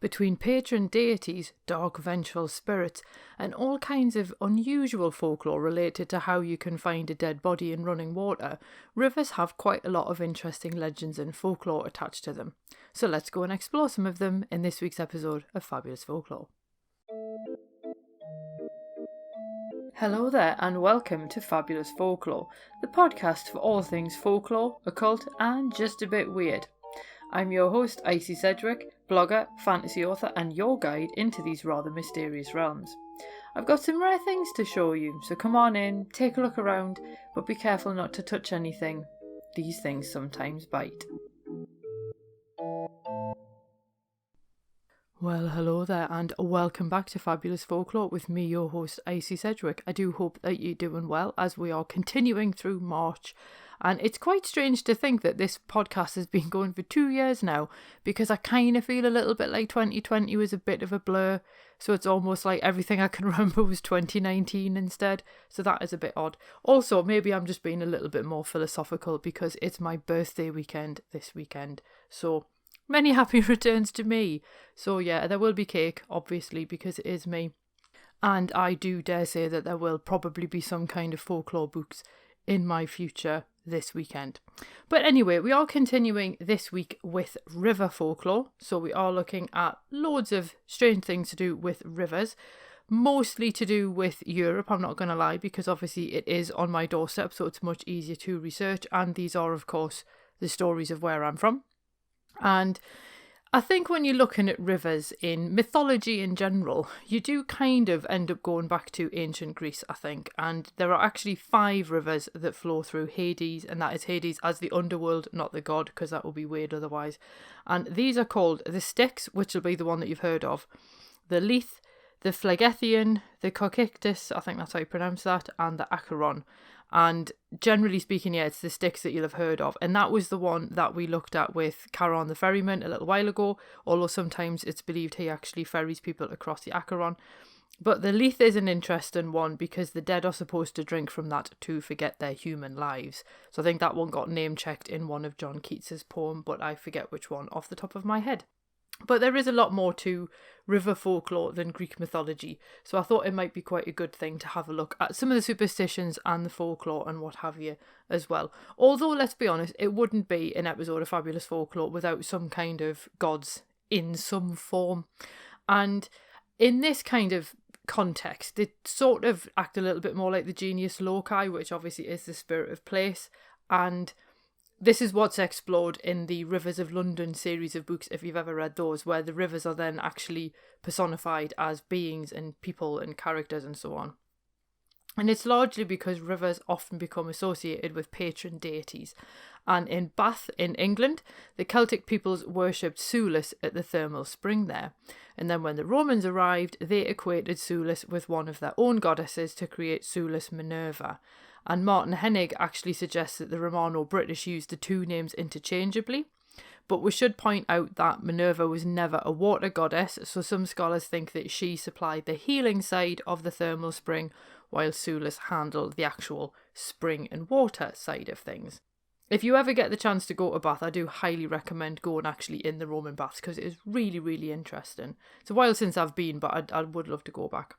Between patron deities, dark vengeful spirits, and all kinds of unusual folklore related to how you can find a dead body in running water, rivers have quite a lot of interesting legends and folklore attached to them. So let's go and explore some of them in this week's episode of Fabulous Folklore. Hello there and welcome to Fabulous Folklore, the podcast for all things folklore, occult and just a bit weird. I'm your host, Icy Sedgwick, blogger, fantasy author and your guide into these rather mysterious realms. I've got some rare things to show you, so come on in, take a look around, but be careful not to touch anything. These things sometimes bite. Well, hello there and welcome back to Fabulous Folklore with me, your host, Icy Sedgwick. I do hope that you're doing well as we are continuing through March. And it's quite strange to think that this podcast has been going for 2 years now, because I kind of feel a little bit like 2020 was a bit of a blur. So it's almost like everything I can remember was 2019 instead. So that is a bit odd. Also, maybe I'm just being a little bit more philosophical because it's my birthday weekend this weekend. So many happy returns to me. So yeah, there will be cake, obviously, because it is me. And I do dare say that there will probably be some kind of folklore books in my future this weekend. But anyway, we are continuing this week with river folklore. So we are looking at loads of strange things to do with rivers, mostly to do with Europe, I'm not going to lie, because obviously it is on my doorstep, so it's much easier to research. And these are, of course, the stories of where I'm from. And I think when you're looking at rivers in mythology in general, you do kind of end up going back to ancient Greece, I think. And there are actually 5 rivers that flow through Hades, and that is Hades as the underworld, not the god, because that would be weird otherwise. And these are called the Styx, which will be the one that you've heard of, the Lethe, the Phlegethon, the Cocytus, I think that's how you pronounce that, and the Acheron. And generally speaking, yeah, it's the Styx that you'll have heard of. And that was the one that we looked at with Charon the ferryman a little while ago, although sometimes it's believed he actually ferries people across the Acheron. But the Lethe is an interesting one because the dead are supposed to drink from that to forget their human lives. So I think that one got name-checked in one of John Keats's poem, but I forget which one off the top of my head. But there is a lot more to river folklore than Greek mythology, so I thought it might be quite a good thing to have a look at some of the superstitions and the folklore and what have you as well. Although, let's be honest, it wouldn't be an episode of Fabulous Folklore without some kind of gods in some form. And in this kind of context, they sort of act a little bit more like the genius loci, which obviously is the spirit of place, and this is what's explored in the Rivers of London series of books, if you've ever read those, where the rivers are then actually personified as beings and people and characters and so on. And it's largely because rivers often become associated with patron deities. And in Bath, in England, the Celtic peoples worshipped Sulis at the thermal spring there. And then when the Romans arrived, they equated Sulis with one of their own goddesses to create Sulis Minerva. And Martin Hennig actually suggests that the Romano-British used the two names interchangeably. But we should point out that Minerva was never a water goddess, so some scholars think that she supplied the healing side of the thermal spring, while Sulis handled the actual spring and water side of things. If you ever get the chance to go to Bath, I do highly recommend going actually in the Roman baths, because it is really, really interesting. It's a while since I've been, but I would love to go back.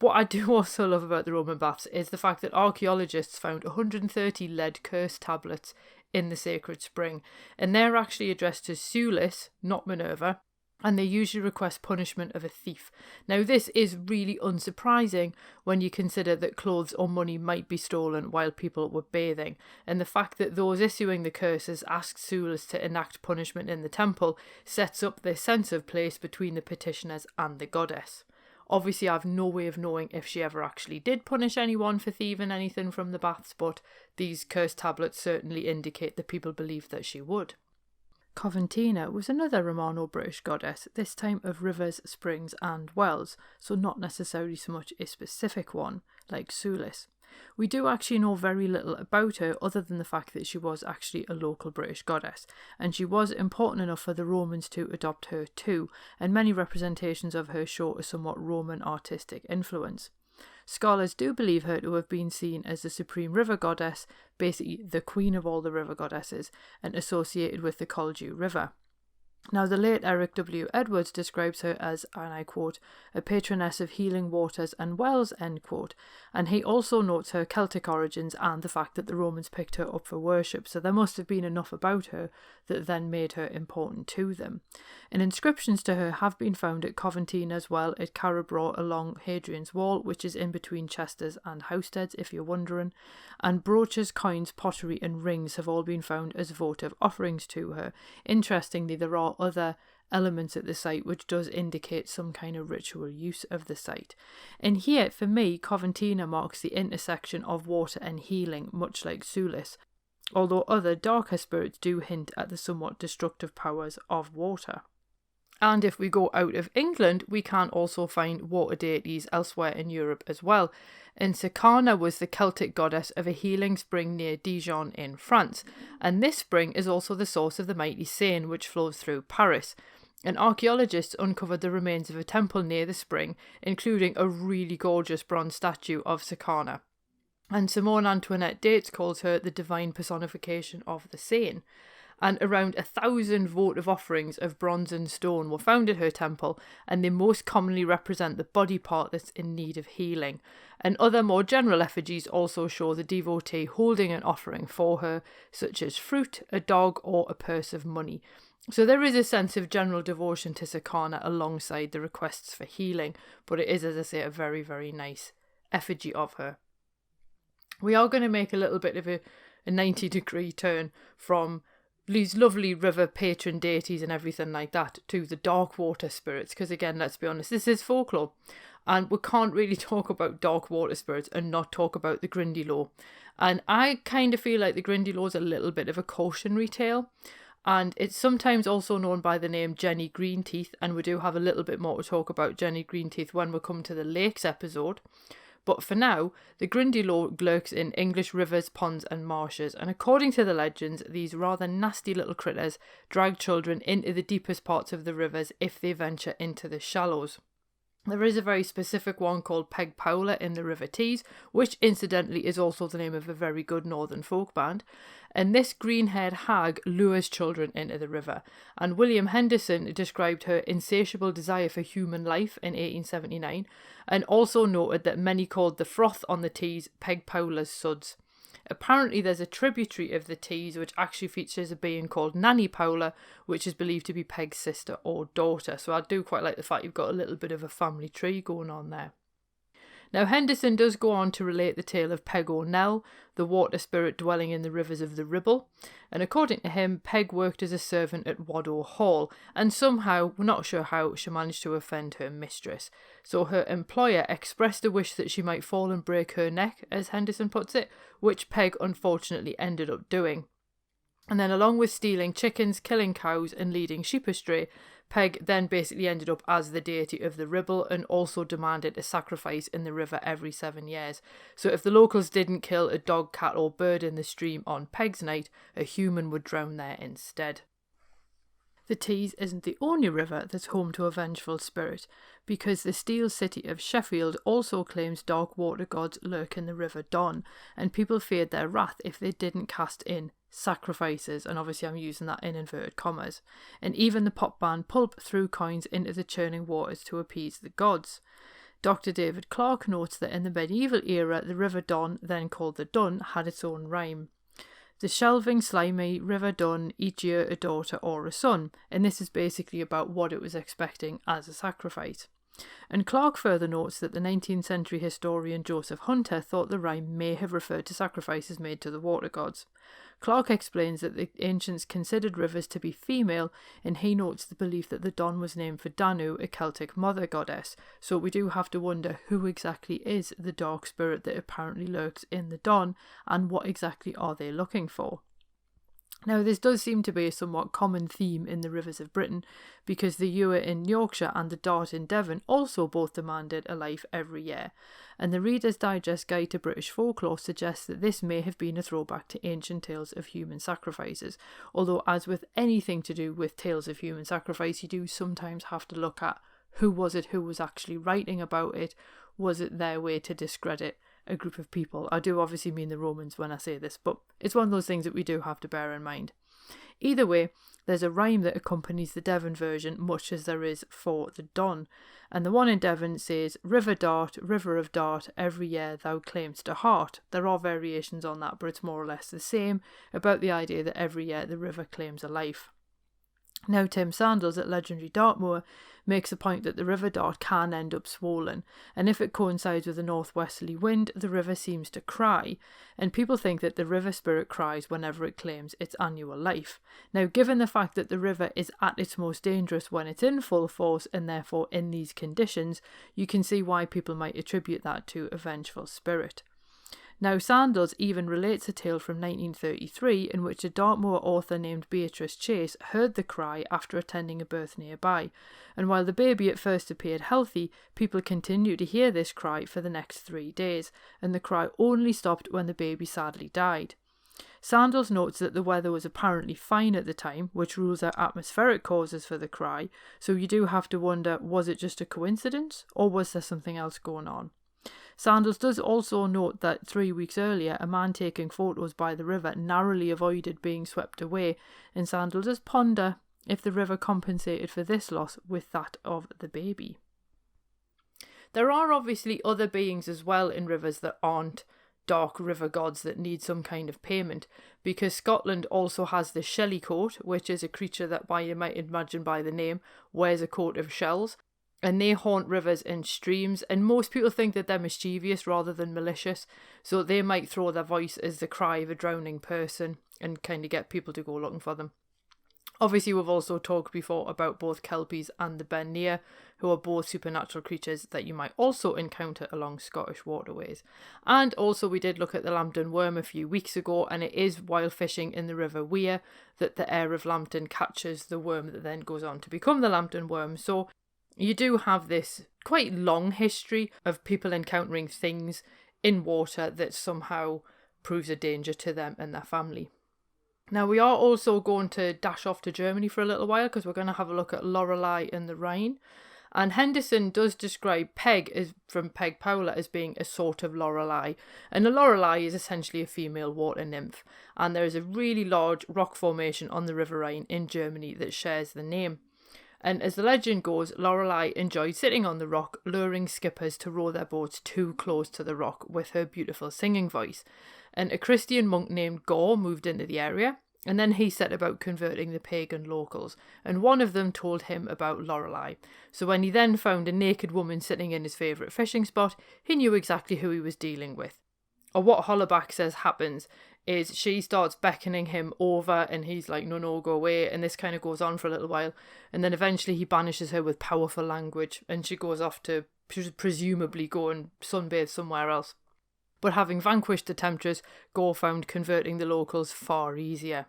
What I do also love about the Roman baths is the fact that archaeologists found 130 lead curse tablets in the sacred spring, and they're actually addressed to Sulis, not Minerva, and they usually request punishment of a thief. Now this is really unsurprising when you consider that clothes or money might be stolen while people were bathing, and the fact that those issuing the curses asked Sulis to enact punishment in the temple sets up this sense of place between the petitioners and the goddess. Obviously, I have no way of knowing if she ever actually did punish anyone for thieving anything from the baths, but these curse tablets certainly indicate that people believed that she would. Coventina was another Romano-British goddess, this time of rivers, springs and wells, so not necessarily so much a specific one, like Sulis. We do actually know very little about her other than the fact that she was actually a local British goddess, and she was important enough for the Romans to adopt her too, and many representations of her show a somewhat Roman artistic influence. Scholars do believe her to have been seen as the supreme river goddess, basically the queen of all the river goddesses, and associated with the Colju River. Now, the late Eric W. Edwards describes her as, and I quote, a patroness of healing waters and wells, end quote. And he also notes her Celtic origins and the fact that the Romans picked her up for worship, so there must have been enough about her that then made her important to them. And inscriptions to her have been found at Coventine as well, at Carrabrough along Hadrian's Wall, which is in between Chesters and Housesteads, if you're wondering. And brooches, coins, pottery and rings have all been found as votive offerings to her. Interestingly, there are other elements at the site which does indicate some kind of ritual use of the site. And here, for me, Coventina marks the intersection of water and healing, much like Sulis, although other darker spirits do hint at the somewhat destructive powers of water. And if we go out of England, we can also find water deities elsewhere in Europe as well. And Sicana was the Celtic goddess of a healing spring near Dijon in France. And this spring is also the source of the mighty Seine, which flows through Paris. And archaeologists uncovered the remains of a temple near the spring, including a really gorgeous bronze statue of Sicana. And Simone Antoinette Dates calls her the divine personification of the Seine. And around 1,000 votive offerings of bronze and stone were found at her temple, and they most commonly represent the body part that's in need of healing. And other more general effigies also show the devotee holding an offering for her, such as fruit, a dog, or a purse of money. So there is a sense of general devotion to Sicana alongside the requests for healing, but it is, as I say, a very, very nice effigy of her. We are going to make a little bit of a 90-degree turn from these lovely river patron deities and everything like that to the dark water spirits, because again, let's be honest, this is folklore, and we can't really talk about dark water spirits and not talk about the Grindylow. And I kind of feel like the Grindylow is a little bit of a cautionary tale, and it's sometimes also known by the name Jenny Greenteeth, and we do have a little bit more to talk about Jenny Greenteeth when we come to the lakes episode. But for now, the Grindylow lurks in English rivers, ponds and marshes, and according to the legends, these rather nasty little critters drag children into the deepest parts of the rivers if they venture into the shallows. There is a very specific one called Peg Powler in the River Tees, which incidentally is also the name of a very good northern folk band. And this green-haired hag lures children into the river. And William Henderson described her insatiable desire for human life in 1879, and also noted that many called the froth on the Tees Peg Powler's suds. Apparently there's a tributary of the Tees which actually features a being called Nanny Powler, which is believed to be Peg's sister or daughter. So I do quite like the fact you've got a little bit of a family tree going on there. Now Henderson does go on to relate the tale of Peg O'Nell, the water spirit dwelling in the rivers of the Ribble, and according to him, Peg worked as a servant at Waddow Hall, and somehow, we're not sure how, she managed to offend her mistress. So her employer expressed a wish that she might fall and break her neck, as Henderson puts it, which Peg unfortunately ended up doing. And then along with stealing chickens, killing cows and leading sheep astray, Peg then basically ended up as the deity of the Ribble and also demanded a sacrifice in the river every 7 years. So if the locals didn't kill a dog, cat or bird in the stream on Peg's night, a human would drown there instead. The Tees isn't the only river that's home to a vengeful spirit, because the Steel City of Sheffield also claims dark water gods lurk in the River Don, and people feared their wrath if they didn't cast in sacrifices, and obviously I'm using that in inverted commas. And even the pop band Pulp threw coins into the churning waters to appease the gods. Dr. David Clark notes that in the medieval era, the River Don, then called the Dun, had its own rhyme. The shelving, slimy River Dun, each year a daughter or a son, and this is basically about what it was expecting as a sacrifice. And Clark further notes that the 19th century historian Joseph Hunter thought the rhyme may have referred to sacrifices made to the water gods. Clark explains that the ancients considered rivers to be female, and he notes the belief that the Don was named for Danu, a Celtic mother goddess. So we do have to wonder who exactly is the dark spirit that apparently lurks in the Don, and what exactly are they looking for. Now, this does seem to be a somewhat common theme in the rivers of Britain, because the Ewer in Yorkshire and the Dart in Devon also both demanded a life every year, and the Reader's Digest Guide to British Folklore suggests that this may have been a throwback to ancient tales of human sacrifices, although as with anything to do with tales of human sacrifice, you do sometimes have to look at who was it who was actually writing about it. Was it their way to discredit a group of people? I do obviously mean the Romans when I say this, but it's one of those things that we do have to bear in mind. Either way, there's a rhyme that accompanies the Devon version, much as there is for the Don. And the one in Devon says, "River Dart, river of Dart, every year thou claimst a heart." There are variations on that, but it's more or less the same, about the idea that every year the river claims a life. Now, Tim Sandals at Legendary Dartmoor makes a point that the River Dart can end up swollen, and if it coincides with a northwesterly wind, the river seems to cry, and people think that the river spirit cries whenever it claims its annual life. Now, given the fact that the river is at its most dangerous when it's in full force, and therefore in these conditions, you can see why people might attribute that to a vengeful spirit. Now, Sandals even relates a tale from 1933 in which a Dartmoor author named Beatrice Chase heard the cry after attending a birth nearby, and while the baby at first appeared healthy, people continued to hear this cry for the next 3 days, and the cry only stopped when the baby sadly died. Sandals notes that the weather was apparently fine at the time, which rules out atmospheric causes for the cry, so you do have to wonder, was it just a coincidence, or was there something else going on? Sandals does also note that 3 weeks earlier, a man taking photos by the river narrowly avoided being swept away, and Sandals does ponder if the river compensated for this loss with that of the baby. There are obviously other beings as well in rivers that aren't dark river gods that need some kind of payment, because Scotland also has the Shellycoat, which is a creature that, by you might imagine by the name, wears a coat of shells. And they haunt rivers and streams, and most people think that they're mischievous rather than malicious, so they might throw their voice as the cry of a drowning person and kind of get people to go looking for them. Obviously, we've also talked before about both Kelpies and the Ben Near, who are both supernatural creatures that you might also encounter along Scottish waterways. And also we did look at the Lambton Worm a few weeks ago, and it is while fishing in the River Wear that the heir of Lambton catches the worm that then goes on to become the Lambton Worm. So you do have this quite long history of people encountering things in water that somehow proves a danger to them and their family. Now, we are also going to dash off to Germany for a little while because we're going to have a look at Lorelei and the Rhine. And Henderson does describe Peg from Peg Powler as being a sort of Lorelei. And a Lorelei is essentially a female water nymph. And there is a really large rock formation on the River Rhine in Germany that shares the name. And as the legend goes, Lorelei enjoyed sitting on the rock, luring skippers to row their boats too close to the rock with her beautiful singing voice. And a Christian monk named Gore moved into the area, and then he set about converting the pagan locals, and one of them told him about Lorelei. So when he then found a naked woman sitting in his favourite fishing spot, he knew exactly who he was dealing with. Or what Hollaback says happens is she starts beckoning him over, and he's like, no, go away, and this kind of goes on for a little while, and then eventually he banishes her with powerful language, and she goes off to presumably go and sunbathe somewhere else. But having vanquished the temptress, Gore found converting the locals far easier.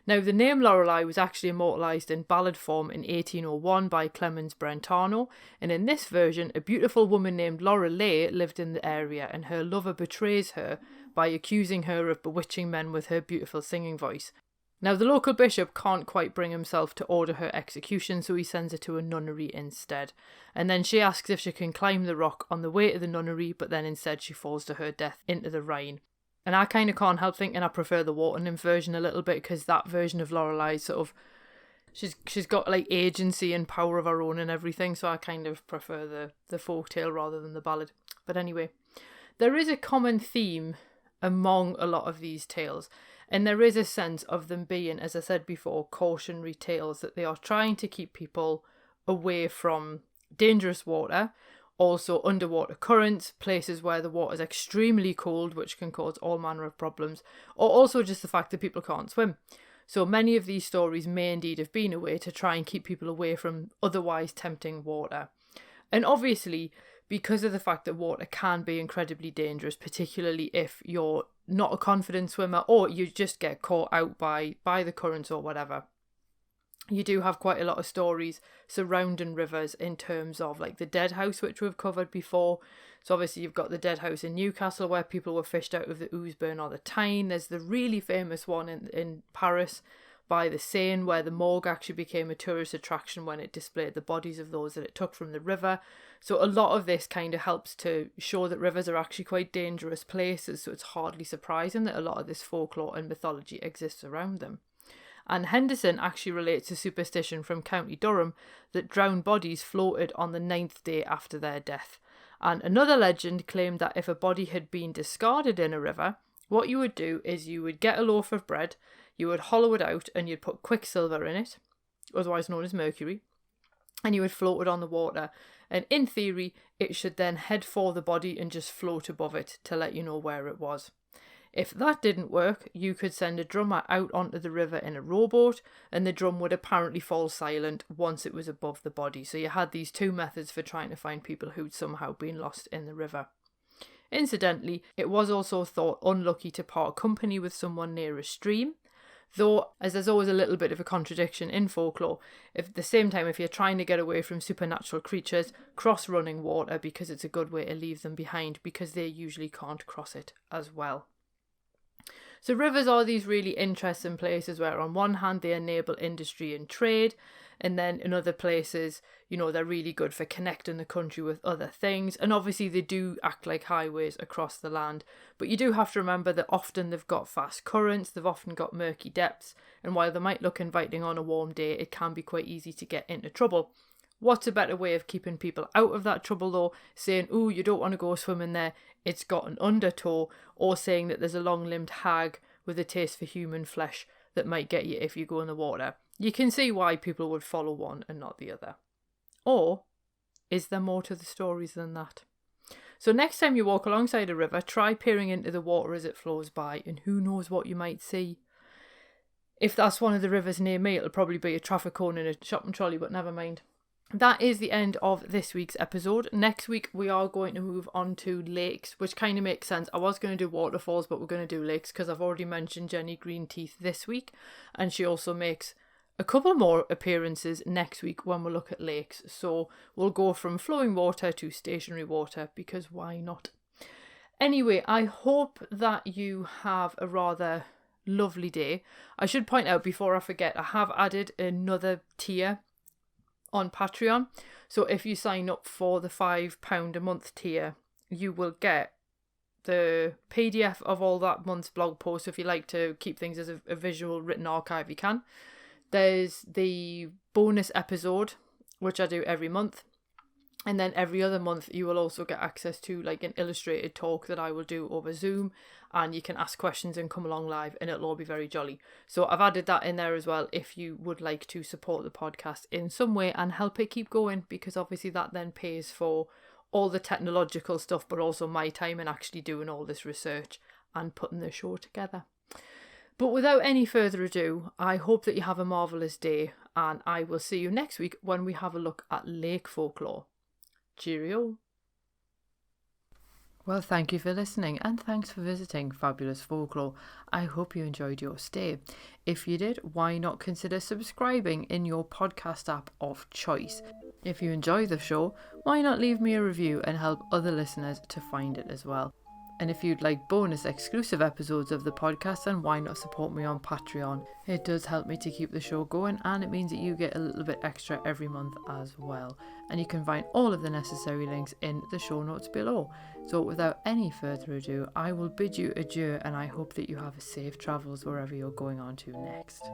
Now, the name Lorelei was actually immortalised in ballad form in 1801 by Clemens Brentano, and in this version, a beautiful woman named Lorelei lived in the area, and her lover betrays her by accusing her of bewitching men with her beautiful singing voice. Now, the local bishop can't quite bring himself to order her execution, so he sends her to a nunnery instead. And then she asks if she can climb the rock on the way to the nunnery, but then instead she falls to her death into the Rhine. And I kind of can't help thinking I prefer the water nymph version a little bit, because that version of Lorelei sort of, she's got like agency and power of her own and everything, so I kind of prefer the folk tale rather than the ballad. But anyway, there is a common theme among a lot of these tales, and there is a sense of them being, as I said before, cautionary tales, that they are trying to keep people away from dangerous water, also underwater currents, places where the water is extremely cold, which can cause all manner of problems, or also just the fact that people can't swim. So many of these stories may indeed have been a way to try and keep people away from otherwise tempting water. And obviously, because of the fact that water can be incredibly dangerous, particularly if you're not a confident swimmer or you just get caught out by the currents or whatever, you do have quite a lot of stories surrounding rivers in terms of like the Dead House, which we've covered before. So obviously you've got the Dead House in Newcastle where people were fished out of the Ousburn or the Tyne. There's the really famous one in Paris by the Seine, where the morgue actually became a tourist attraction when it displayed the bodies of those that it took from the river. So a lot of this kind of helps to show that rivers are actually quite dangerous places, so it's hardly surprising that a lot of this folklore and mythology exists around them. And Henderson actually relates a superstition from County Durham that drowned bodies floated on the 9th day after their death. And another legend claimed that if a body had been discarded in a river, what you would do is you would get a loaf of bread, you would hollow it out and you'd put quicksilver in it, otherwise known as mercury, and you would float it on the water. And in theory, it should then head for the body and just float above it to let you know where it was. If that didn't work, you could send a drummer out onto the river in a rowboat, and the drum would apparently fall silent once it was above the body. So you had these two methods for trying to find people who'd somehow been lost in the river. Incidentally, it was also thought unlucky to part company with someone near a stream, though, as there's always a little bit of a contradiction in folklore, at the same time, if you're trying to get away from supernatural creatures, cross running water because it's a good way to leave them behind, because they usually can't cross it as well. So rivers are these really interesting places where on one hand they enable industry and trade, and then in other places, they're really good for connecting the country with other things. And obviously they do act like highways across the land. But you do have to remember that often they've got fast currents, they've often got murky depths. And while they might look inviting on a warm day, it can be quite easy to get into trouble. What's a better way of keeping people out of that trouble though? Saying, "Ooh, you don't want to go swimming there, it's got an undertow," or saying that there's a long-limbed hag with a taste for human flesh that might get you if you go in the water. You can see why people would follow one and not the other. Or is there more to the stories than that? So next time you walk alongside a river, try peering into the water as it flows by, and who knows what you might see. If that's one of the rivers near me, it'll probably be a traffic cone and a shopping trolley, but never mind. That is the end of this week's episode. Next week we are going to move on to lakes, which kind of makes sense. I was going to do waterfalls, but we're going to do lakes because I've already mentioned Jenny Greenteeth this week, and she also makes a couple more appearances next week when we look at lakes. So we'll go from flowing water to stationary water, because why not? Anyway, I hope that you have a rather lovely day. I should point out before I forget, I have added another tier on Patreon. So if you sign up for the £5 a month tier, you will get the PDF of all that month's blog posts. If you like to keep things as a visual written archive, you can. There's the bonus episode, which I do every month. And then every other month you will also get access to like an illustrated talk that I will do over Zoom, and you can ask questions and come along live, and it'll all be very jolly. So I've added that in there as well if you would like to support the podcast in some way and help it keep going, because obviously that then pays for all the technological stuff, but also my time in actually doing all this research and putting the show together. But without any further ado, I hope that you have a marvellous day, and I will see you next week when we have a look at lake folklore. Cheerio. Well, thank you for listening, and thanks for visiting Fabulous Folklore. I hope you enjoyed your stay. If you did, why not consider subscribing in your podcast app of choice? If you enjoy the show, why not leave me a review and help other listeners to find it as well? And if you'd like bonus exclusive episodes of the podcast, then why not support me on Patreon? It does help me to keep the show going, and it means that you get a little bit extra every month as well. And you can find all of the necessary links in the show notes below. So without any further ado, I will bid you adieu, and I hope that you have safe travels wherever you're going on to next.